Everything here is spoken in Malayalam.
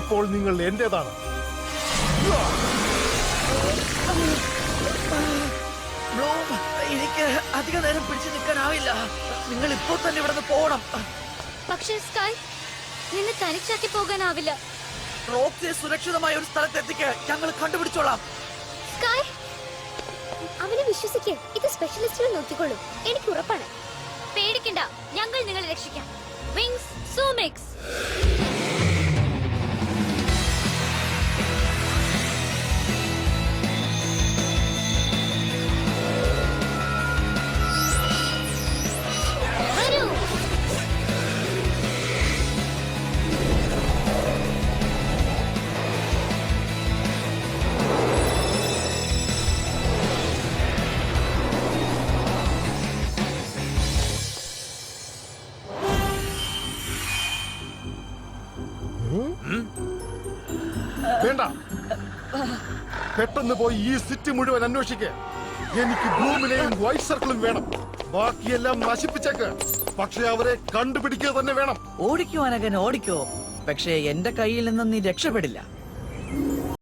ഇപ്പോൾ നിങ്ങൾ എന്റേതാണ്. എനിക്ക് അധിക നേരം പിടിച്ചു നിൽക്കാനാവില്ല. നിങ്ങൾ ഇപ്പോൾ തന്നെ ഇവിടെ നിന്ന് പോകണം. പക്ഷേ സ്കൈ, നിന്നെ തനിച്ചാക്കി പോകാനാവില്ല. റോക്സിയെ സുരക്ഷിതമായ ഒരു സ്ഥലത്ത് എത്തിക്ക്. ഞങ്ങൾ കണ്ടുപിടിച്ചോളാം. സ്കൈ, അവനെ വിശ്വസിക്ക്. ഇത് സ്പെഷ്യലിസ്റ്റുകൾ നോക്കിക്കൊള്ളും. എനിക്ക് ഉറപ്പാണ്. പേടിക്കണ്ട, ഞങ്ങൾ നിങ്ങളെ രക്ഷിക്കാം. വിങ്സ് സൂമിക്സ്. വേണ്ട, പെട്ടെന്ന് പോയി ഈ സിറ്റി മുഴുവൻ അന്വേഷിക്ക്. എനിക്ക് ബ്ലൂമിനെയും വൈറ്റ് സർക്കിളും വേണം. ബാക്കിയെല്ലാം നശിപ്പിച്ചേക്ക്. പക്ഷെ അവരെ കണ്ടുപിടിക്കുക തന്നെ വേണം. ഓടിക്കോ അനകൻ, ഓടിക്കോ. പക്ഷേ എന്റെ കയ്യിൽ നിന്ന് നീ രക്ഷപ്പെടില്ല.